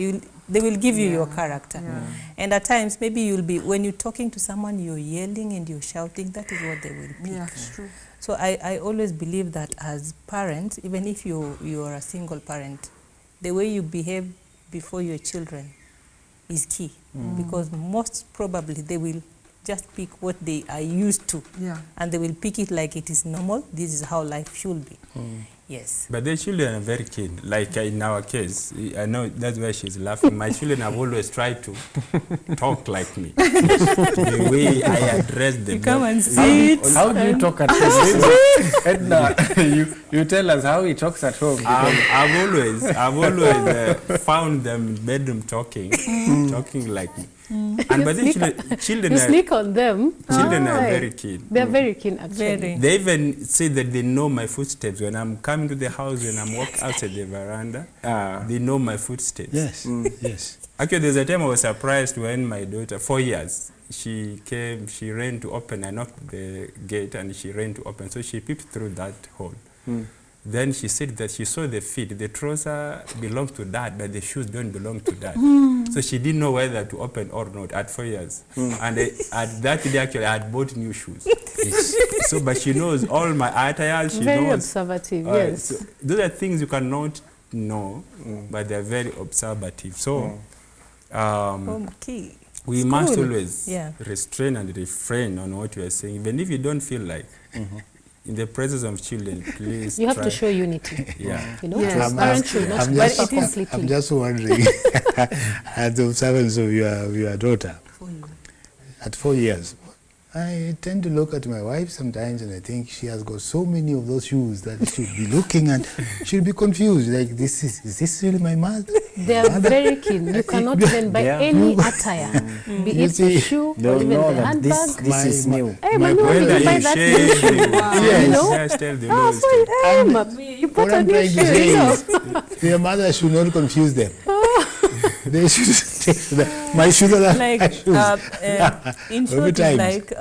they will give you your character. Yeah. And at times, maybe you'll be, when you're talking to someone, you're yelling and you're shouting, that is what they will pick. Yeah, it's true. So I always believe that as parents, even if you're a single parent, the way you behave before your children is key. Because most probably they will just pick what they are used to. Yeah. And they will pick it like it is normal. This is how life should be. Yes. But the children are very keen. Like in our case, I know that's why she's laughing. My children have always tried to talk like me. The way I address them. You come and sit. How do you talk at home? Edna, you tell us how he talks at home. I've always found them in bedroom talking like me. And but the children You are sneak on them. children are Right. very keen. They're very keen, actually. Very. They even say that they know my footsteps when I'm coming to the house, when I'm walking outside the veranda. They know my footsteps. Yes, yes. Actually, there's a time I was surprised when my daughter, 4 years, she came, she ran to open. I knocked the gate and she ran to open. So she peeped through that hole. Then she said that she saw the feet. The trouser belongs to dad, but the shoes don't belong to dad. So she didn't know whether to open or not at 4 years. And at that day, actually, I had bought new shoes. So, but she knows all my attire. She Very knows. observative, yes. So those are things you cannot know, but they're very observative. So Key. we must School. always Yeah. restrain and refrain on what you are saying, even if you don't feel like. In the presence of children, please You have try. to show unity. Yeah. You know, Yes. parents should not I'm but just, it is completely. I'm just wondering, at the observance of your daughter, at 4 years, I tend to look at my wife sometimes and I think she has got so many of those shoes that she'll be looking and she'll be confused. Like, is this really my mother? They are very keen. You cannot even buy Yeah. any attire, be You it the see, shoe or They'll even know the that handbag. this is new. Hey, my Manu, brother you buy you that share new shoe. Yes. You know? Yes, tell the Oh, Lord. for him. You put What a I'm new trying to shoe. say you know. is, their mother should not confuse them. They should take my shoes are Like, my shoes. in short, Every it's time. like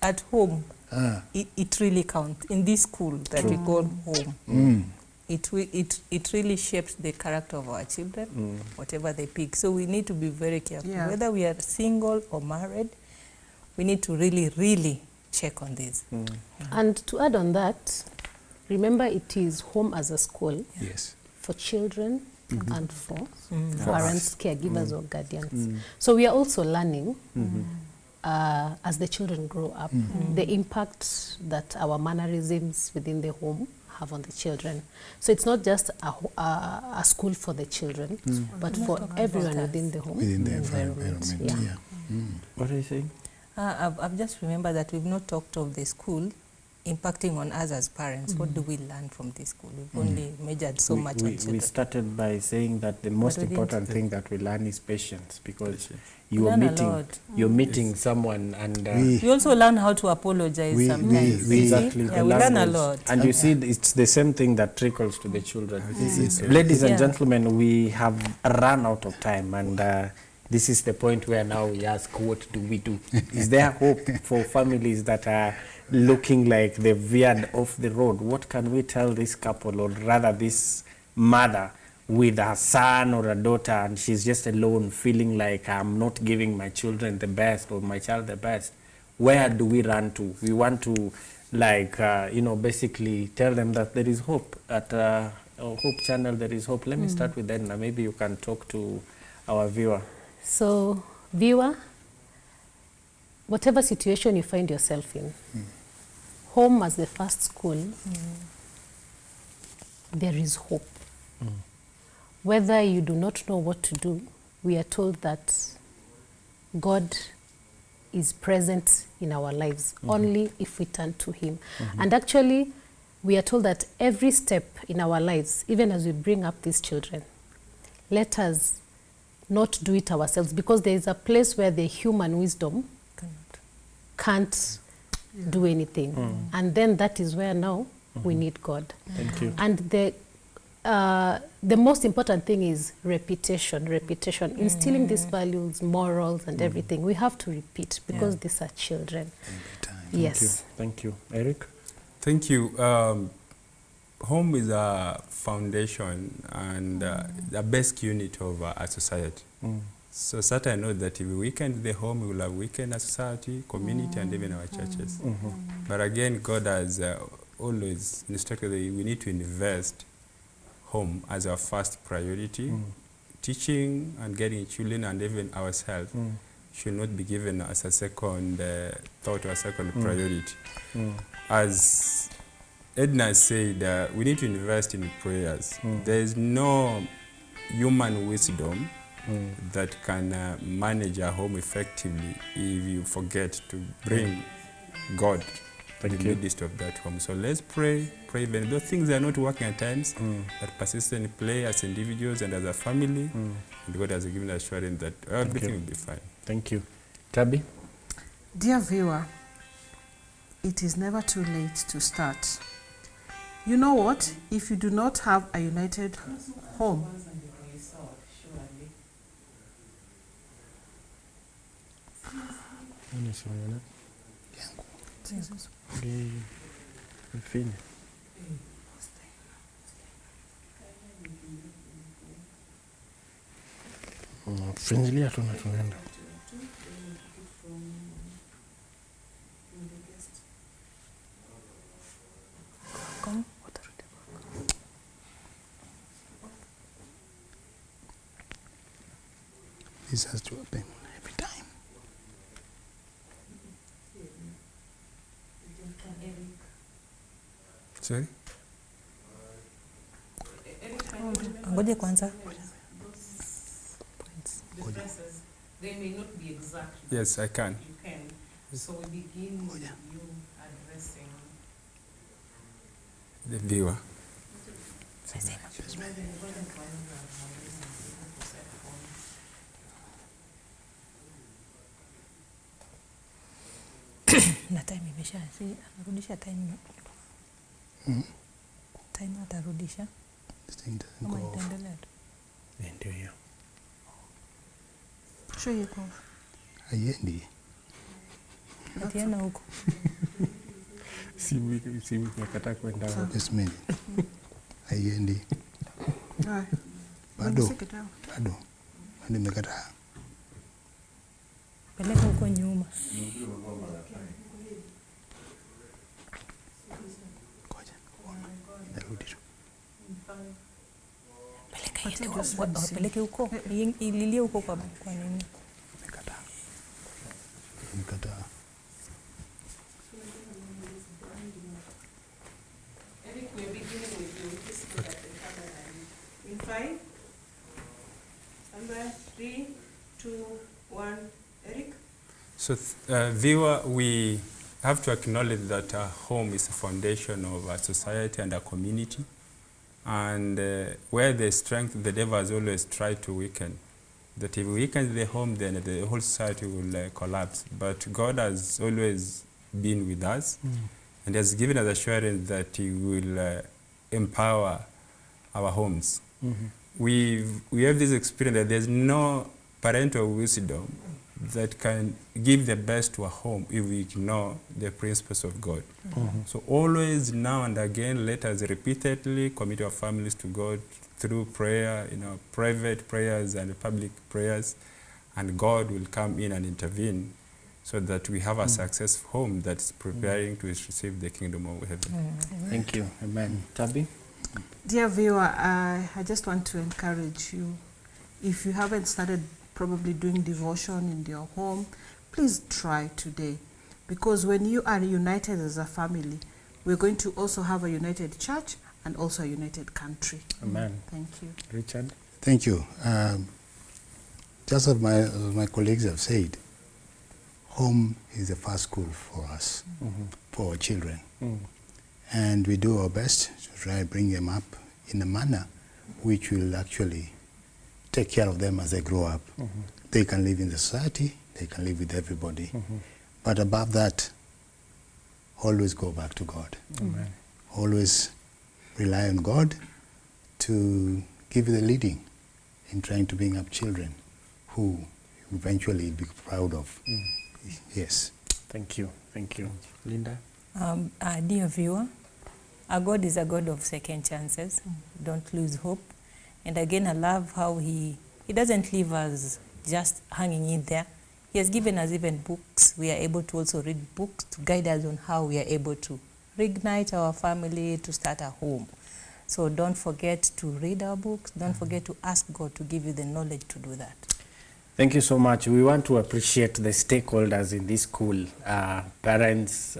at home, Ah. it really counts. In this school that we call home, it really shapes the character of our children, whatever they pick. So we need to be very careful. Yeah. Whether we are single or married, we need to really, really check on this. And to add on that, remember it is home as a school Yes. for children and for For parents, caregivers or guardians. So we are also learning as the children grow up, the impact that our mannerisms within the home have on the children. So it's not just a school for the children, but for everyone within the home Within the environment. environment, Yeah. yeah. What are you saying? I've just remembered that we've not talked of the school impacting on us as parents. What do we learn from this school? We've only measured so much on children. We started by saying that the most we didn't. important thing that we learn is patience, because We you are learn a meeting, lot. you're meeting someone and We also learn how to apologize We- sometimes. we- you see? exactly Yeah, the we learn a language. lot. And you see, it's the same thing that trickles to the children. Yes. Ladies and Yeah. gentlemen, we have run out of time, and this is the point where now we ask, what do we do? Is there hope for families that are looking like they've veered off the road? What can we tell this couple, or rather this mother with a son or a daughter, and she's just alone, feeling like I'm not giving my children the best or my child the best? Where do we run to? We want to, like, basically tell them that there is hope at Hope Channel. There is hope. Let me start with Edna. Maybe you can talk to our viewer. So, viewer, whatever situation you find yourself in, home as the first school, there is hope. Whether you do not know what to do, we are told that God is present in our lives only if we turn to Him. And actually, we are told that every step in our lives, even as we bring up these children, let us not do it ourselves, because there is a place where the human wisdom can't do anything. And then that is where now we need God. Thank you. And the most important thing is repetition. Instilling these values, morals, and everything. We have to repeat, because these are children. Every time. Yes. Thank you. Eric? Thank you. Home is a foundation and the best unit of a society. So certainly I know that if we weaken the home, we will have weakened a society, community, and even our churches. But again, God has always instructed that we need to invest home as our first priority. Teaching and getting children and even ourselves should not be given as a second thought or a second priority. As Edna said, we need to invest in prayers. There is no human wisdom that can manage a home effectively if you forget to bring God in the midst of that home. So let's pray even though things are not working at times, but persistently play as individuals and as a family, and God has given assurance that everything will be fine. Thank you. Tabby? Dear viewer, it is never too late to start. You know what? If you do not have a united home, Finzilia tunaenda. This has to happen every time. Sorry? Ngoje kwanza. They may not be exact. Yes, I can. You can. So we begin with you addressing. The viewer. Na time imesha, anarudisha time. Time atarudisha. This thing doesn't Kama go off. itaendelea tu. Ndio hiyo. show you go. Haiendi. Atiana huko. Simu nakataa kwenda. Just a minute. Haiendi. Alright. Bado. Take it out. Bado imekataa. Peleka huko nyuma. Ngoja. Narudi tu. Peleka yende huko. Peleke huko. Ililie huko kwa nini? Imekataa. Imekataa. Eric, we're beginning with you. Please look at the camera. In 5, somewhere, 3, 2, 1. Eric? So, viewer, we have to acknowledge that a home is a foundation of a society and a community. And where there's strength, the devil has always tried to weaken. That if we weaken the home, then the whole society will collapse. But God has always been with us and has given us assurance that He will empower our homes. We have this experience that there's no parental wisdom that can give the best to a home if we ignore the principles of God. So always, now and again, let us repeatedly commit our families to God through prayer, private prayers and public prayers, and God will come in and intervene so that we have a successful home that's preparing to receive the kingdom of heaven. Thank you. Amen. Tabby? Dear viewer, I just want to encourage you, if you haven't started probably doing devotion in your home, please try today. Because when you are united as a family, we're going to also have a united church and also a united country. Amen. Thank you. Richard? Thank you. Just as my colleagues have said, home is the first school for us, for our children. And we do our best to try and bring them up in a manner which will actually take care of them as they grow up. They can live in the society, they can live with everybody. But above that, always go back to God. Amen. Always rely on God to give you the leading in trying to bring up children who eventually you'll be proud of. Yes. Thank you. Thank you. Linda? Dear viewer, our God is a God of second chances. Don't lose hope. And again, I love how he doesn't leave us just hanging in there. He has given us even books. We are able to also read books to guide us on how we are able to reignite our family, to start a home. So don't forget to read our books. Don't forget to ask God to give you the knowledge to do that. Thank you so much. We want to appreciate the stakeholders in this school, parents,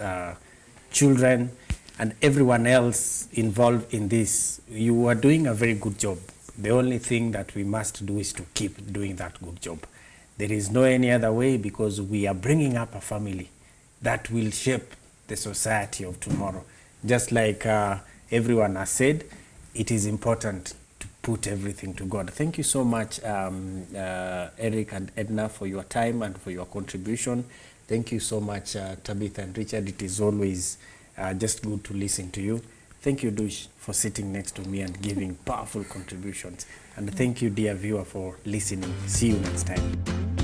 children, and everyone else involved in this. You are doing a very good job. The only thing that we must do is to keep doing that good job. There is no any other way, because we are bringing up a family that will shape the society of tomorrow. Just like everyone has said, it is important to put everything to God. Thank you so much, Eric and Edna, for your time and for your contribution. Thank you so much, Tabitha and Richard. It is always just good to listen to you. Thank you, Dush, for sitting next to me and giving powerful contributions. And thank you, dear viewer, for listening. See you next time.